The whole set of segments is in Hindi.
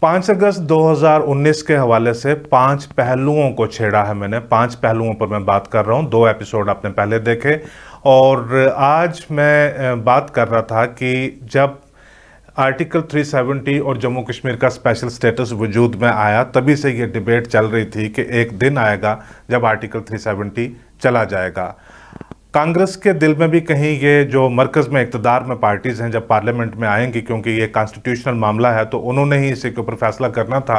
5 अगस्त 2019 के हवाले से 5 पहलुओं को छेड़ा है मैंने। 5 पहलुओं पर मैं बात कर रहा हूँ। 2 एपिसोड आपने पहले देखे और आज मैं बात कर रहा था कि जब आर्टिकल 370 और जम्मू कश्मीर का स्पेशल स्टेटस वजूद में आया तभी से ये डिबेट चल रही थी कि एक दिन आएगा जब आर्टिकल 370 चला जाएगा। कांग्रेस के दिल में भी कहीं ये जो मरकज़ में इक़्तिदार में पार्टीज़ हैं जब पार्लियामेंट में आएंगी, क्योंकि ये कॉन्स्टिट्यूशनल मामला है तो उन्होंने ही इसी के ऊपर फैसला करना था।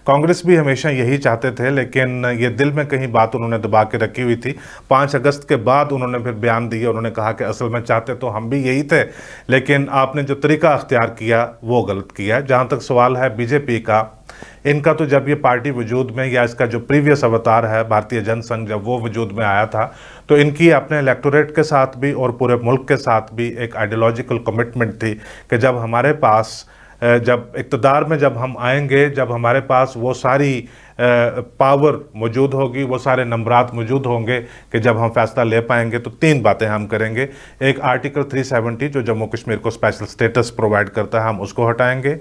कांग्रेस भी हमेशा यही चाहते थे, लेकिन ये दिल में कहीं बात उन्होंने दबा के रखी हुई थी। 5 अगस्त के बाद उन्होंने फिर बयान दिया, उन्होंने कहा कि असल में चाहते तो हम भी यही थे, लेकिन आपने जो तरीका अख्तियार किया वो गलत किया। जहाँ तक सवाल है बीजेपी का, इनका तो जब ये पार्टी वजूद में या इसका जो प्रीवियस अवतार है भारतीय जनसंघ जब वो वजूद में आया था तो इनकी अपने इलेक्टोरेट के साथ भी और पूरे मुल्क के साथ भी एक आइडियोलॉजिकल कमिटमेंट थी कि जब हमारे पास जब इक़्तिदार में जब हम आएंगे, जब हमारे पास वो सारी पावर मौजूद होगी, वो सारे नंबरात मौजूद होंगे कि जब हम फैसला ले पाएंगे तो 3 बातें हम करेंगे। एक आर्टिकल 370 जो जम्मू कश्मीर को स्पेशल स्टेटस प्रोवाइड करता है हम उसको हटाएंगे,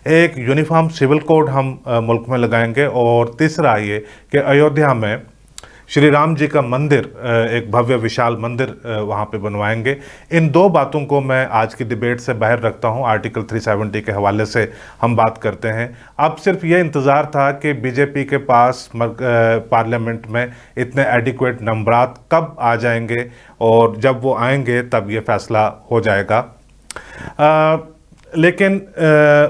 एक यूनिफॉर्म सिविल कोड हम मुल्क में लगाएंगे, और तीसरा ये कि अयोध्या में श्री राम जी का मंदिर, एक भव्य विशाल मंदिर वहाँ पे बनवाएंगे। इन 2 बातों को मैं आज की डिबेट से बाहर रखता हूँ। आर्टिकल 370 के हवाले से हम बात करते हैं। अब सिर्फ ये इंतज़ार था कि बीजेपी के पास पार्लियामेंट में इतने एडिक्वेट नंबरात कब आ जाएंगे, और जब वो आएंगे तब ये फैसला हो जाएगा। लेकिन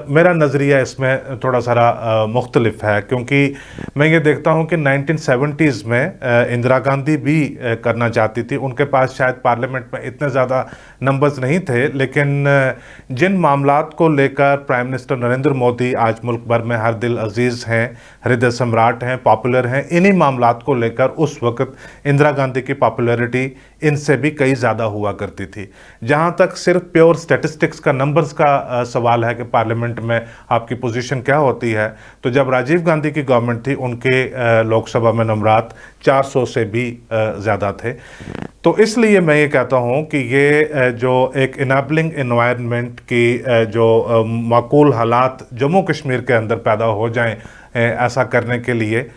मेरा नज़रिया इसमें थोड़ा सारा मुख्तलिफ है, क्योंकि मैं ये देखता हूँ कि 1970s में इंदिरा गांधी भी करना चाहती थी। उनके पास शायद पार्लियामेंट में इतने ज़्यादा नंबर्स नहीं थे, लेकिन जिन मामलात को लेकर प्राइम मिनिस्टर नरेंद्र मोदी आज मुल्क भर में हर दिल अजीज़ हैं, हृदय सम्राट हैं, पॉपुलर हैं, इन्हीं मामलात को लेकर उस वक़्त इंदिरा गांधी की पॉपुलैरिटी इनसे भी कई ज़्यादा हुआ करती थी। जहाँ तक सिर्फ प्योर स्टैटिस्टिक्स का, नंबर्स का सवाल है कि पार्लियामेंट में आपकी पोजीशन क्या होती है, तो जब राजीव गांधी की गवर्नमेंट थी उनके लोकसभा में नंबरात 400 से भी ज़्यादा थे। तो इसलिए मैं ये कहता हूँ कि ये जो एक इनेबलिंग एनवायरनमेंट की जो माकूल हालात जम्मू कश्मीर के अंदर पैदा हो जाएं, ऐसा करने के लिए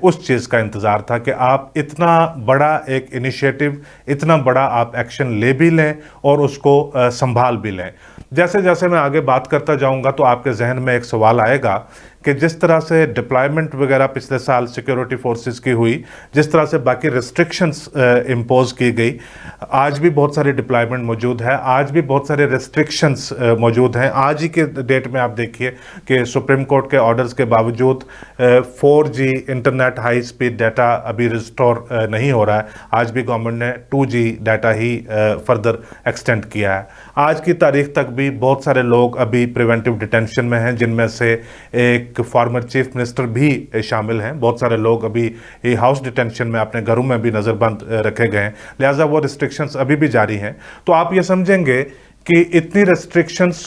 उस चीज़ का इंतज़ार था कि आप इतना बड़ा एक इनिशिएटिव, इतना बड़ा आप एक्शन ले भी लें और उसको संभाल भी लें। जैसे जैसे मैं आगे बात करता जाऊंगा तो आपके जहन में एक सवाल आएगा कि जिस तरह से डिप्लॉयमेंट वगैरह पिछले साल सिक्योरिटी फोर्सेस की हुई, जिस तरह से बाकी रिस्ट्रिक्शंस इम्पोज की गई, आज भी बहुत सारी डिप्लॉयमेंट मौजूद है, आज भी बहुत सारे रिस्ट्रिक्शंस मौजूद हैं। आज ही के डेट में आप देखिए कि सुप्रीम कोर्ट के ऑर्डर्स के बावजूद 4G internet high speed data अभी रिस्टोर नहीं हो रहा है। आज भी गवर्नमेंट ने 2G डाटा ही फर्दर एक्सटेंड किया है। आज की तारीख तक भी बहुत सारे लोग अभी प्रिवेंटिव डिटेंशन में हैं, जिनमें से एक फॉर्मर चीफ मिनिस्टर भी शामिल हैं। बहुत सारे लोग अभी हाउस डिटेंशन में अपने घरों में भी नज़रबंद रखे गए हैं, लिहाजा वो रिस्ट्रिक्शंस अभी भी जारी हैं। तो आप ये समझेंगे कि इतनी रिस्ट्रिक्शंस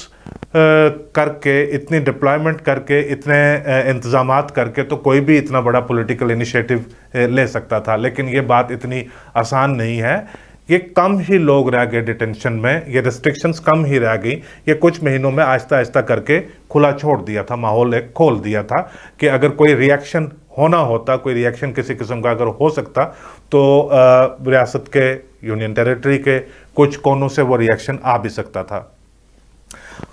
करके, इतनी डिप्लॉयमेंट करके, इतने इंतज़ामात करके तो कोई भी इतना बड़ा पॉलिटिकल इनिशिएटिव ले सकता था, लेकिन ये बात इतनी आसान नहीं है। ये कम ही लोग रह गए डिटेंशन में, ये रिस्ट्रिक्शंस कम ही रह गई। ये कुछ महीनों में आहिस्ता आहिस्ता करके खुला छोड़ दिया था, माहौल एक खोल दिया था कि अगर कोई रिएक्शन होना होता, कोई रिएक्शन किसी किस्म का अगर हो सकता तो रियासत के, यूनियन टेरिटरी के कुछ कोनों से वो रिएक्शन आ भी सकता था।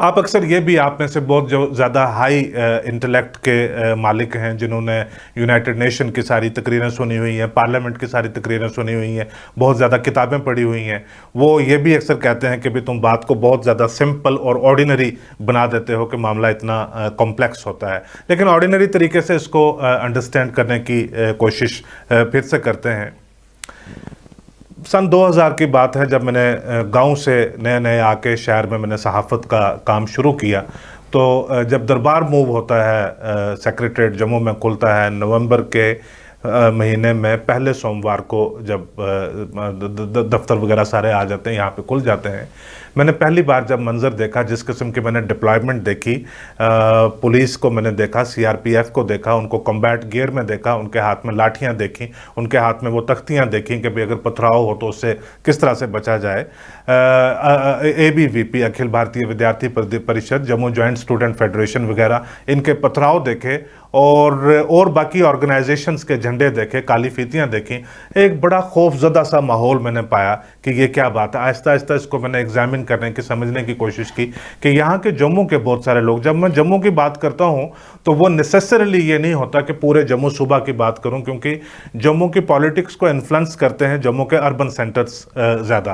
आप अक्सर ये भी, आप में से बहुत जो ज़्यादा हाई इंटेलेक्ट के मालिक हैं, जिन्होंने यूनाइटेड नेशन की सारी तकरीरें सुनी हुई हैं, पार्लियामेंट की सारी तकरीरें सुनी हुई हैं, बहुत ज़्यादा किताबें पढ़ी हुई हैं, वो ये भी अक्सर कहते हैं कि भी तुम बात को बहुत ज़्यादा सिंपल और ऑर्डिनरी बना देते हो कि मामला इतना कॉम्प्लेक्स होता है। लेकिन ऑर्डिनरी तरीके से इसको अंडरस्टैंड करने की कोशिश फिर से करते हैं। सन 2000 की बात है, जब मैंने गांव से नए नए आके शहर में मैंने सहाफ़त का काम शुरू किया, तो जब दरबार मूव होता है, सेक्रेटरीट जम्मू में खुलता है नवंबर के महीने में पहले सोमवार को, जब दफ्तर वगैरह सारे आ जाते हैं, यहाँ पे खुल जाते हैं, मैंने पहली बार जब मंजर देखा, जिस किस्म की मैंने डिप्लॉयमेंट देखी, पुलिस को मैंने देखा, सीआरपीएफ को देखा, उनको कॉम्बैट गियर में देखा, उनके हाथ में लाठियां देखी, उनके हाथ में वो तख्तियां देखी कि भाई अगर पथराव हो तो उससे किस तरह से बचा जाए। ABVP, अखिल भारतीय विद्यार्थी परिषद, जम्मू जॉइंट स्टूडेंट फेडरेशन वगैरह, इनके पथराव देखे और बाकी ऑर्गेनाइजेशंस के झंडे देखे, काली फीतियां देखी। एक बड़ा खौफजदा सा माहौल मैंने पाया कि ये क्या बात है। आहिस्ता आहिस्ता इसको मैंने एग्जामिन करने की, समझने की कोशिश की कि यहाँ के जम्मू के बहुत सारे लोग, जब मैं जम्मू की बात करता हूँ तो वो नेसेसरली ये नहीं होता कि पूरे जम्मू सूबा की बात करूँ, क्योंकि जम्मू की पॉलिटिक्स को इन्फ्लुएंस करते हैं जम्मू के अर्बन सेंटर्स ज़्यादा।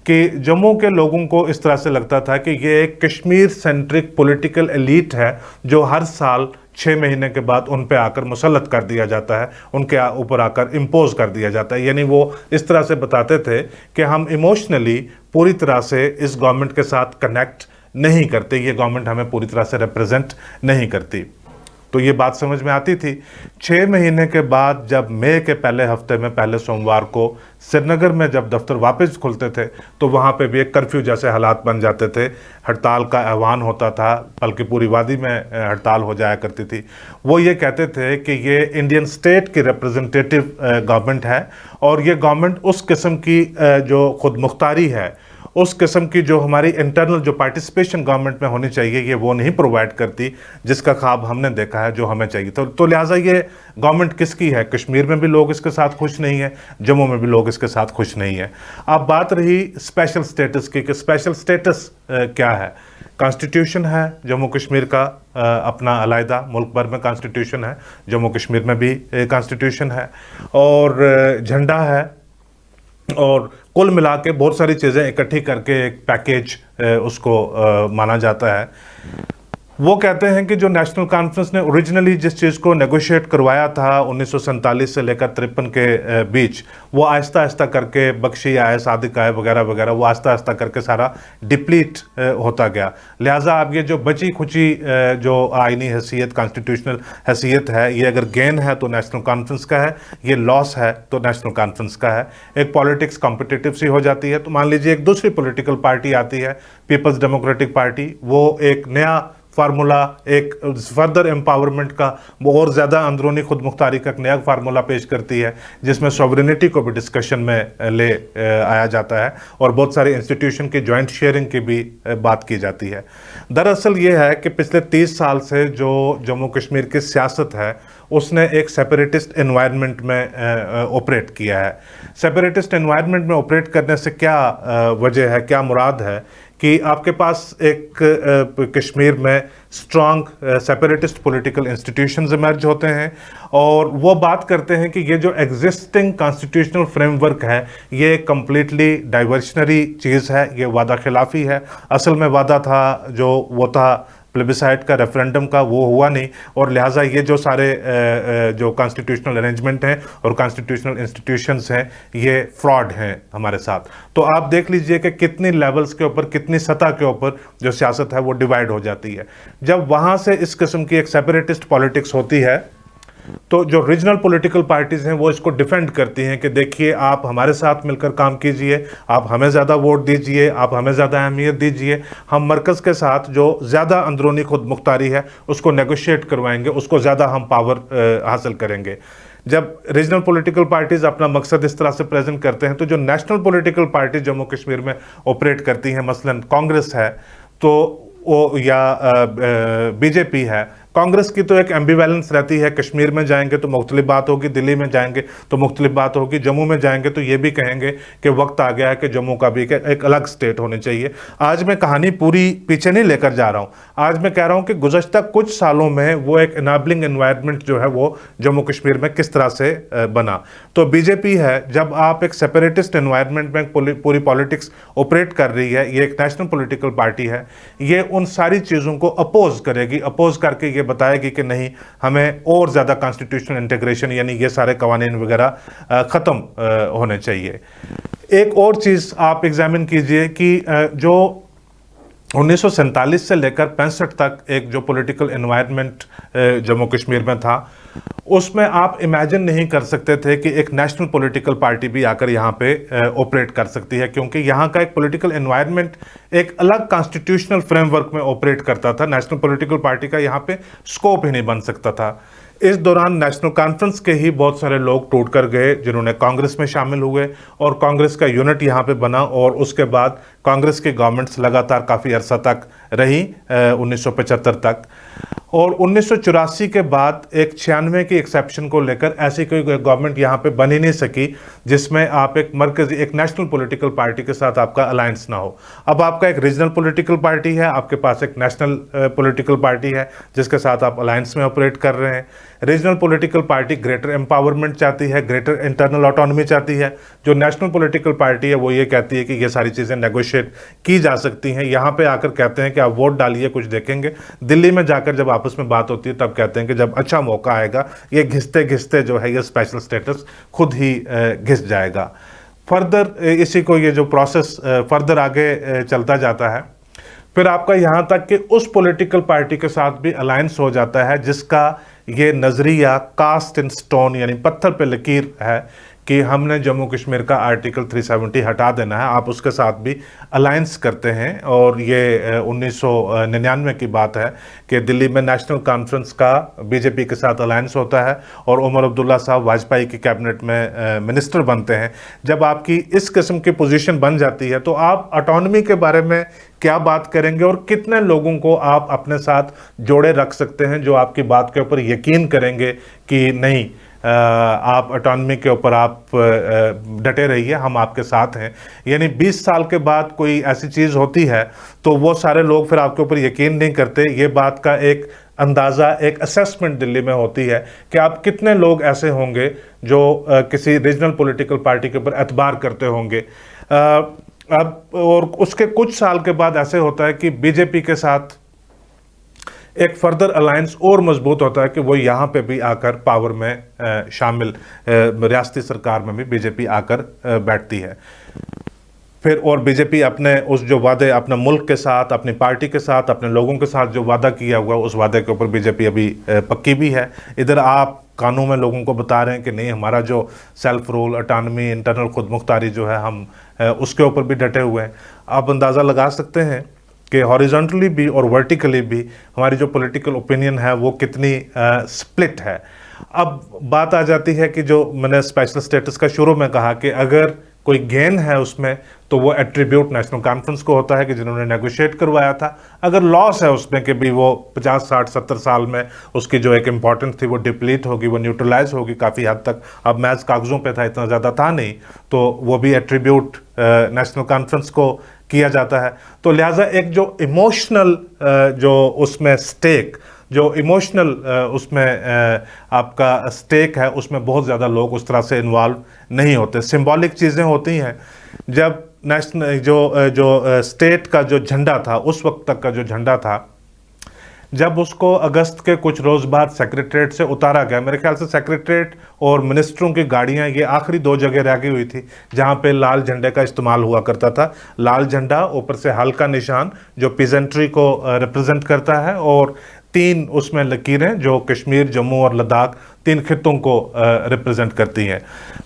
कि जम्मू के लोगों को इस तरह से लगता था कि ये एक कश्मीर सेंट्रिक पॉलिटिकल एलीट है जो हर साल 6 महीने के बाद उन पे आकर मुसल्लत कर दिया जाता है, उनके ऊपर आकर इम्पोज कर दिया जाता है। यानी वो इस तरह से बताते थे कि हम इमोशनली पूरी तरह से इस गवर्नमेंट के साथ कनेक्ट नहीं करते, ये गवर्नमेंट हमें पूरी तरह से रिप्रेजेंट नहीं करती। तो ये बात समझ में आती थी। 6 महीने के बाद जब मई के पहले हफ्ते में, पहले सोमवार को श्रीनगर में जब दफ्तर वापस खुलते थे तो वहाँ पे भी एक कर्फ्यू जैसे हालात बन जाते थे, हड़ताल का ऐलान होता था, बल्कि पूरी वादी में हड़ताल हो जाया करती थी। वो ये कहते थे कि ये इंडियन स्टेट की रिप्रेजेंटेटिव गवर्नमेंट है और ये गवर्नमेंट उस किस्म की जो खुद मुख्तारी है, उस किस्म की जो हमारी इंटरनल जो पार्टिसिपेशन गवर्नमेंट में होनी चाहिए, ये वो नहीं प्रोवाइड करती जिसका ख्वाब हमने देखा है, जो हमें चाहिए। तो लिहाजा ये गवर्नमेंट किसकी है? कश्मीर में भी लोग इसके साथ खुश नहीं है, जम्मू में भी लोग इसके साथ खुश नहीं है। अब बात रही स्पेशल स्टेटस की कि स्पेशल स्टेटस क्या है। कॉन्स्टिट्यूशन है जम्मू कश्मीर का, अपना अलहदा, मुल्क भर में कॉन्स्टिट्यूशन है, जम्मू कश्मीर में भी कॉन्स्टिट्यूशन है और झंडा है और कुल मिला के बहुत सारी चीज़ें इकट्ठी करके एक पैकेज उसको माना जाता है। वो कहते हैं कि जो नेशनल कॉन्फ्रेंस ने ओरिजिनली जिस चीज़ को नेगोशिएट करवाया था 1947 से लेकर 53 के बीच, वो आहिस्ता आहिस्ता करके बख्शी आए, सादिक आए वगैरह वगैरह, वो आहिस्ता आहिस्ता करके सारा डिप्लीट होता गया। लिहाजा अब ये जो बची खुची जो आइनी हैसियत, कॉन्स्टिट्यूशनल हैसियत है, ये अगर गेन है तो नेशनल कॉन्फ्रेंस का है, ये लॉस है तो नेशनल कॉन्फ्रेंस का है। एक पॉलिटिक्स कॉम्पिटिटिव सी हो जाती है। तो मान लीजिए एक दूसरी पॉलिटिकल पार्टी आती है, पीपल्स डेमोक्रेटिक पार्टी, वो एक नया फार्मूला, एक फर्दर एम्पावरमेंट का, वो और ज़्यादा अंदरूनी खुद मुख्तारी का एक नया फार्मूला पेश करती है, जिसमें सॉवरेनिटी को भी डिस्कशन में ले आया जाता है और बहुत सारे इंस्टीट्यूशन की जॉइंट शेयरिंग की भी बात की जाती है। दरअसल ये है कि पिछले 30 साल से जो जम्मू कश्मीर की सियासत है, उसने एक सेपरेटिस्ट एनवायरनमेंट में ऑपरेट किया है। सेपरेटिस्ट एनवायरनमेंट में ऑपरेट करने से क्या वजह है, क्या मुराद है कि आपके पास एक कश्मीर में strong separatist political institutions emerge होते हैं और वो बात करते हैं कि ये जो एग्जिस्टिंग कॉन्स्टिट्यूशनल फ्रेमवर्क है, ये कम्प्लीटली डाइवर्शनरी चीज़ है, ये वादा खिलाफी है। असल में वादा था जो वो था प्लेबिसाइट का, रेफरेंडम का, वो हुआ नहीं और लिहाजा ये जो सारे जो कॉन्स्टिट्यूशनल अरेंजमेंट हैं और कॉन्स्टिट्यूशनल इंस्टीट्यूशंस हैं, ये फ्रॉड हैं हमारे साथ। तो आप देख लीजिए कि कितनी लेवल्स के ऊपर, कितनी सतह के ऊपर जो सियासत है वो डिवाइड हो जाती है। जब वहाँ से इस किस्म की एक सेपरेटिस्ट पॉलिटिक्स होती है तो जो रीजनल पॉलिटिकल पार्टीज़ हैं वो इसको डिफेंड करती हैं कि देखिए आप हमारे साथ मिलकर काम कीजिए, आप हमें ज़्यादा वोट दीजिए, आप हमें ज़्यादा अहमियत दीजिए, हम मरकज़ के साथ जो ज़्यादा अंदरूनी खुद मुख्तारी है उसको नेगोशिएट करवाएंगे, उसको ज़्यादा हम पावर हासिल करेंगे। जब रीजनल पॉलिटिकल पार्टीज़ अपना मकसद इस तरह से प्रेजेंट करते हैं तो जो national political party Jammu Kashmir में ऑपरेट करती हैं, मसलन कांग्रेस है तो वो, या बीजेपी है, कांग्रेस की तो एक एम्बिवेलेंस रहती है, कश्मीर में जाएंगे तो मुख्तलिफ बात होगी, दिल्ली में जाएंगे तो मुख्तलिफ बात होगी, जम्मू में जाएंगे तो ये भी कहेंगे कि वक्त आ गया है कि जम्मू का भी एक अलग स्टेट होनी चाहिए। आज मैं कहानी पूरी पीछे नहीं लेकर जा रहा हूँ, आज मैं कह रहा हूँ कि गुज़श्ता कुछ सालों में वो एक इनाबलिंग एनवायरनमेंट जो है वो जम्मू कश्मीर में किस तरह से बना। तो बीजेपी है, जब आप एक सेपरेटिस्ट एनवायरनमेंट में पूरी पॉलिटिक्स ऑपरेट कर रही है, ये एक नेशनल पॉलिटिकल पार्टी है, ये उन सारी चीज़ों को अपोज करेगी, अपोज करके ये बताएगी कि नहीं, हमें और ज़्यादा कॉन्स्टिट्यूशनल इंटीग्रेशन यानी ये सारे कवानीन वगैरह ख़त्म होने चाहिए। एक और चीज़ आप एग्जामिन कीजिए कि जो 1947 से लेकर 65 तक एक जो पॉलिटिकल एनवायरनमेंट जम्मू कश्मीर में था, उसमें आप इमेजिन नहीं कर सकते थे कि एक नेशनल पॉलिटिकल पार्टी भी आकर यहाँ पे ऑपरेट कर सकती है, क्योंकि यहाँ का एक पॉलिटिकल एनवायरनमेंट एक अलग कॉन्स्टिट्यूशनल फ्रेमवर्क में ऑपरेट करता था। नेशनल पॉलिटिकल पार्टी का यहाँ पे स्कोप ही नहीं बन सकता था। इस दौरान नेशनल कॉन्फ्रेंस के ही बहुत सारे लोग टूट कर गए, जिन्होंने कांग्रेस में शामिल हुए और कांग्रेस का यूनिट यहाँ पे बना, और उसके बाद कांग्रेस की गवर्नमेंट्स लगातार काफ़ी अरसा तक रही, 1975 तक। और 1984 के बाद एक 96 की एक्सेप्शन को लेकर ऐसी कोई गवर्नमेंट यहाँ पे बन ही नहीं सकी जिसमें आप एक मरकजी, एक नेशनल पॉलिटिकल पार्टी के साथ आपका अलायंस ना हो। अब आपका एक रीजनल पॉलिटिकल पार्टी है, आपके पास एक नेशनल पॉलिटिकल पार्टी है जिसके साथ आप अलायंस में ऑपरेट कर रहे हैं। Regional political party greater empowerment चाहती है, ग्रेटर इंटरनल ऑटोनॉमी चाहती है। जो नेशनल पॉलिटिकल पार्टी है वो ये कहती है कि ये सारी चीज़ें नेगोशिएट की जा सकती हैं। यहाँ पे आकर कहते हैं कि आप वोट डालिए, कुछ देखेंगे। दिल्ली में जाकर जब आपस में बात होती है तब कहते हैं कि जब अच्छा मौका आएगा ये घिसते घिसते जो है ये स्पेशल स्टेटस खुद ही घिस जाएगा। फर्दर इसी को ये जो प्रोसेस फर्दर आगे चलता जाता है, फिर आपका यहाँ तक कि उस पॉलिटिकल पार्टी के साथ भी अलायंस हो जाता है जिसका ये नज़रिया कास्ट इन स्टोन यानी पत्थर पे लकीर है कि हमने जम्मू कश्मीर का आर्टिकल 370 हटा देना है। आप उसके साथ भी अलायंस करते हैं, और ये 1999 की बात है कि दिल्ली में नेशनल कॉन्फ्रेंस का बीजेपी के साथ अलायंस होता है और उमर अब्दुल्ला साहब वाजपेयी की कैबिनेट में मिनिस्टर बनते हैं। जब आपकी इस किस्म की पोजीशन बन जाती है तो आप ऑटोनॉमी के बारे में क्या बात करेंगे और कितने लोगों को आप अपने साथ जोड़े रख सकते हैं जो आपकी बात के ऊपर यकीन करेंगे कि नहीं, आप ऑटोनॉमी के ऊपर आप डटे रहिए, हम आपके साथ हैं। यानी 20 साल के बाद कोई ऐसी चीज़ होती है तो वो सारे लोग फिर आपके ऊपर यकीन नहीं करते। ये बात का एक अंदाज़ा, एक असेसमेंट दिल्ली में होती है कि आप कितने लोग ऐसे होंगे जो किसी रीजनल पॉलिटिकल पार्टी के ऊपर एतबार करते होंगे। अब और उसके कुछ साल के बाद ऐसे होता है कि बीजेपी के साथ एक फर्दर अलायंस और मजबूत होता है कि वो यहाँ पे भी आकर पावर में शामिल, रियासती सरकार में भी बीजेपी आकर बैठती है। फिर और बीजेपी अपने उस जो वादे अपने मुल्क के साथ, अपनी पार्टी के साथ, अपने लोगों के साथ जो वादा किया हुआ उस वादे के ऊपर बीजेपी अभी पक्की भी है। इधर आप कानून में लोगों को बता रहे हैं कि नहीं, हमारा जो सेल्फ रूल, ऑटोनॉमी, इंटरनल खुद मुख्तारी जो है हम उसके ऊपर भी डटे हुए हैं। आप अंदाज़ा लगा सकते हैं कि हॉरिजॉन्टली भी और वर्टिकली भी हमारी जो पॉलिटिकल ओपिनियन है वो कितनी स्प्लिट है। अब बात आ जाती है कि जो मैंने स्पेशल स्टेटस का शुरू में कहा कि अगर कोई गेन है उसमें तो वो एट्रीब्यूट नेशनल कॉन्फ्रेंस को होता है कि जिन्होंने नेगोशिएट करवाया था। अगर लॉस है उसमें कि भी वो 50, 60, 70 साल में उसकी जो एक इम्पॉर्टेंस थी वो डिप्लीट होगी, वो न्यूट्रलाइज होगी काफ़ी हद तक। अब मैच कागज़ों पे था, इतना ज़्यादा था नहीं, तो वो भी एट्रीब्यूट नेशनल कॉन्फ्रेंस को किया जाता है। तो लिहाजा एक जो इमोशनल जो उसमें स्टेक, जो इमोशनल उसमें आपका स्टेक है, उसमें बहुत ज़्यादा लोग उस तरह से इन्वॉल्व नहीं होते। सिंबॉलिक चीज़ें होती हैं। जब नेशनल जो स्टेट का जो झंडा था, उस वक्त तक का जो झंडा था, जब उसको अगस्त के कुछ रोज़ बाद सेक्रेटरीट से उतारा गया, मेरे ख्याल से सेक्रेटरीट और मिनिस्टरों की गाड़ियां ये आखिरी 2 जगह रह गई हुई थी जहां पे लाल झंडे का इस्तेमाल हुआ करता था। लाल झंडा, ऊपर से हल्का निशान जो पीजेंट्री को रिप्रेजेंट करता है, और 3 उसमें लकीरें जो कश्मीर, जम्मू और लद्दाख 3 खित्तों को रिप्रेजेंट करती हैं।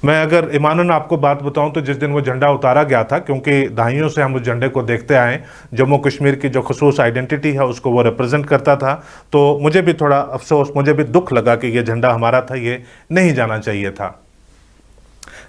मैं अगर ईमानन आपको बात बताऊं तो जिस दिन वो झंडा उतारा गया था, क्योंकि दहाइयों से हम उस झंडे को देखते आए, जम्मू कश्मीर की जो खसूस आइडेंटिटी है उसको वो रिप्रेजेंट करता था, तो मुझे भी थोड़ा अफसोस, मुझे भी दुख लगा कि ये झंडा हमारा था, ये नहीं जाना चाहिए था।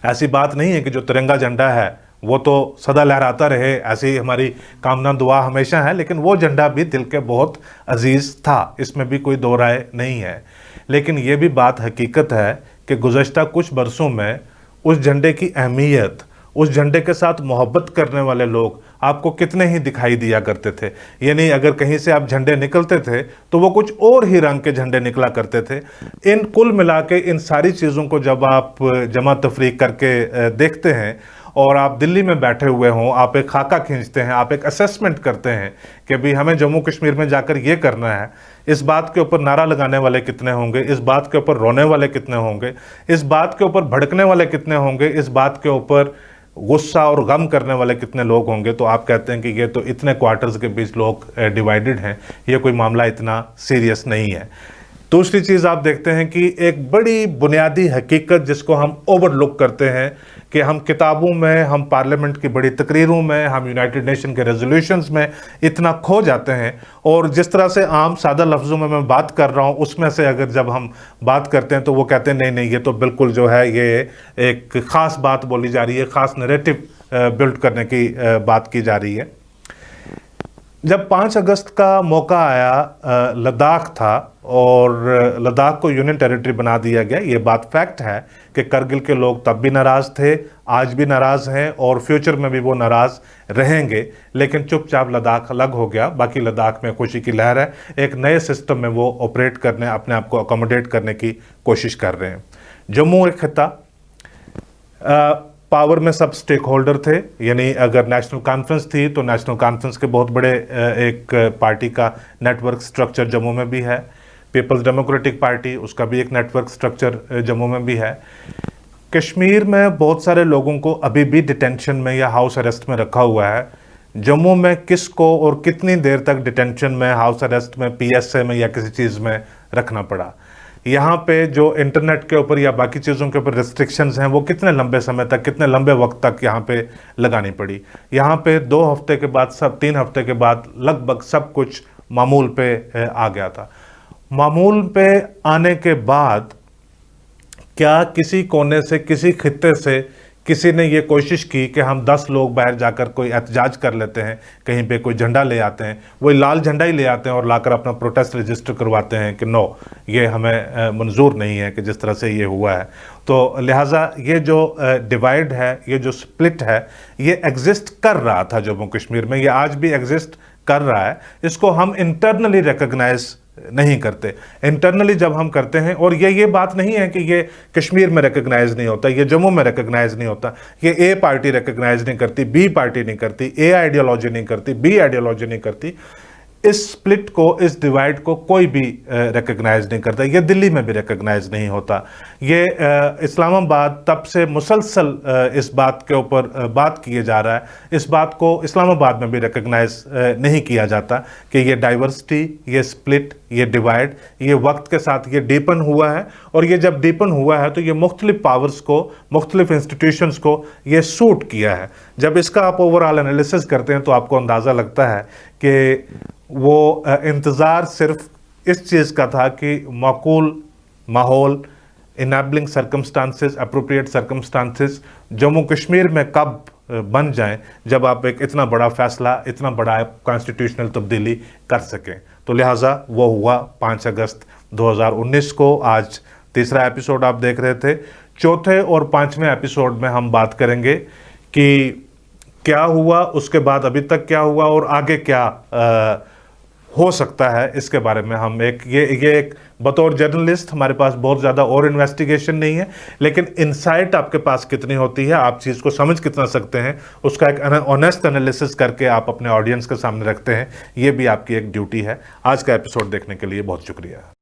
ऐसी बात नहीं है कि जो तिरंगा झंडा है वो तो सदा लहराता रहे, ऐसी हमारी कामना दुआ हमेशा है, लेकिन वो झंडा भी दिल के बहुत अजीज़ था, इसमें भी कोई दो राय नहीं है। लेकिन ये भी बात हकीकत है कि गुज़श्ता कुछ बरसों में उस झंडे की अहमियत, उस झंडे के साथ मोहब्बत करने वाले लोग आपको कितने ही दिखाई दिया करते थे। यानी अगर कहीं से आप झंडे निकलते थे तो वो कुछ और ही रंग के झंडे निकला करते थे। इन कुल मिला के इन सारी चीज़ों को जब आप जमा तफरीक करके देखते हैं और आप दिल्ली में बैठे हुए हों, आप एक खाका खींचते हैं, आप एक असेसमेंट करते हैं कि भी हमें जम्मू कश्मीर में जाकर ये करना है, इस बात के ऊपर नारा लगाने वाले कितने होंगे, इस बात के ऊपर रोने वाले कितने होंगे, इस बात के ऊपर भड़कने वाले कितने होंगे, इस बात के ऊपर गुस्सा और गम करने वाले कितने लोग होंगे, तो आप कहते हैं कि ये तो इतने क्वार्टर्स के बीच लोग डिवाइडेड हैं, ये कोई मामला इतना सीरियस नहीं है। दूसरी चीज़ आप देखते हैं कि एक बड़ी बुनियादी हकीकत जिसको हम ओवरलुक करते हैं कि हम किताबों में, हम पार्लियामेंट की बड़ी तकरीरों में, हम यूनाइटेड नेशन के रेजोल्यूशंस में इतना खो जाते हैं, और जिस तरह से आम सादा लफ्ज़ों में मैं बात कर रहा हूँ उसमें से अगर जब हम बात करते हैं तो वो कहते हैं नहीं नहीं, ये तो बिल्कुल जो है ये एक ख़ास बात बोली जा रही है, ख़ास नैरेटिव बिल्ड करने की बात की जा रही है। जब 5 अगस्त का मौका आया, लद्दाख था और लद्दाख को यूनियन टेरिटरी बना दिया गया। ये बात फैक्ट है कि करगिल के लोग तब भी नाराज़ थे, आज भी नाराज़ हैं और फ्यूचर में भी वो नाराज़ रहेंगे, लेकिन चुपचाप लद्दाख अलग हो गया। बाकी लद्दाख में खुशी की लहर है, एक नए सिस्टम में वो ऑपरेट करने, अपने आप को अकोमोडेट करने की कोशिश कर रहे हैं। जम्मू एक खिता, पावर में सब स्टेक होल्डर थे, यानी अगर नेशनल कॉन्फ्रेंस थी तो नेशनल कॉन्फ्रेंस के बहुत बड़े एक पार्टी का नेटवर्क स्ट्रक्चर जम्मू में भी है। पीपल्स डेमोक्रेटिक पार्टी, उसका भी एक नेटवर्क स्ट्रक्चर जम्मू में भी है। कश्मीर में बहुत सारे लोगों को अभी भी डिटेंशन में या हाउस अरेस्ट में रखा हुआ है। जम्मू में किसको और कितनी देर तक डिटेंशन में, हाउस अरेस्ट में, PSA में या किसी चीज़ में रखना पड़ा। यहाँ पे जो इंटरनेट के ऊपर या बाकी चीज़ों के ऊपर रिस्ट्रिक्शंस हैं वो कितने लंबे समय तक, कितने लंबे वक्त तक यहाँ पे लगानी पड़ी। यहाँ पे 2 हफ्ते के बाद, सब 3 हफ्ते के बाद लगभग सब कुछ मामूल पे आ गया था। मामूल पे आने के बाद क्या किसी कोने से, किसी खित्ते से किसी ने ये कोशिश की कि हम 10 लोग बाहर जाकर कोई एहतजाज कर लेते हैं, कहीं पे कोई झंडा ले आते हैं, वही लाल झंडा ही ले आते हैं और लाकर अपना प्रोटेस्ट रजिस्टर करवाते हैं कि नो, ये हमें मंजूर नहीं है कि जिस तरह से ये हुआ है। तो लिहाजा ये जो डिवाइड है, ये जो स्प्लिट है, ये एग्जिस्ट कर रहा था जम्मू कश्मीर में, ये आज भी एग्जिस्ट कर रहा है। इसको हम इंटरनली रिकॉग्नाइज नहीं करते। इंटरनली जब हम करते हैं, और ये बात नहीं है कि ये कश्मीर में रिकॉग्नाइज नहीं होता, ये जम्मू में रिकॉग्नाइज नहीं होता, ये A पार्टी रिकॉग्नाइज नहीं करती, B पार्टी नहीं करती, A आइडियोलॉजी नहीं करती, B आइडियोलॉजी नहीं करती। इस स्प्लिट को, इस डिवाइड को कोई भी रिकॉग्नाइज नहीं करता। ये दिल्ली में भी रिकॉग्नाइज नहीं होता। ये इस्लामाबाद तब से मुसलसल इस बात के ऊपर बात किए जा रहा है। इस बात को इस्लामाबाद में भी रिकॉग्नाइज नहीं किया जाता कि ये डाइवर्सिटी, ये स्प्लिट, ये डिवाइड, ये वक्त के साथ ये डीपन हुआ है। और ये जब डीपन हुआ है तो ये मुख्तलिफ पावर्स को, मुख्तलिफ इंस्टीट्यूशंस को ये सूट किया है। जब इसका आप ओवरऑल एनालिसिस करते हैं तो आपको अंदाज़ा लगता है कि वो इंतज़ार सिर्फ इस चीज़ का था कि माकूल माहौल, enabling circumstances, appropriate circumstances Jammu Kashmir में कब बन जाएं जब आप एक इतना बड़ा फैसला, इतना बड़ा कॉन्स्टिट्यूशनल तब्दीली कर सकें। तो लिहाजा वो हुआ 5 अगस्त 2019 को। आज तीसरा एपिसोड आप देख रहे थे। चौथे और 5वें एपिसोड में हम बात करेंगे कि क्या हुआ, उसके बाद अभी तक क्या हुआ और आगे क्या हो सकता है। इसके बारे में हम ये एक बतौर जर्नलिस्ट, हमारे पास बहुत ज़्यादा और इन्वेस्टिगेशन नहीं है, लेकिन इनसाइट आपके पास कितनी होती है, आप चीज़ को समझ कितना सकते हैं, उसका एक ऑनेस्ट एनालिसिस करके आप अपने ऑडियंस के सामने रखते हैं, ये भी आपकी एक ड्यूटी है। आज का एपिसोड देखने के लिए बहुत शुक्रिया।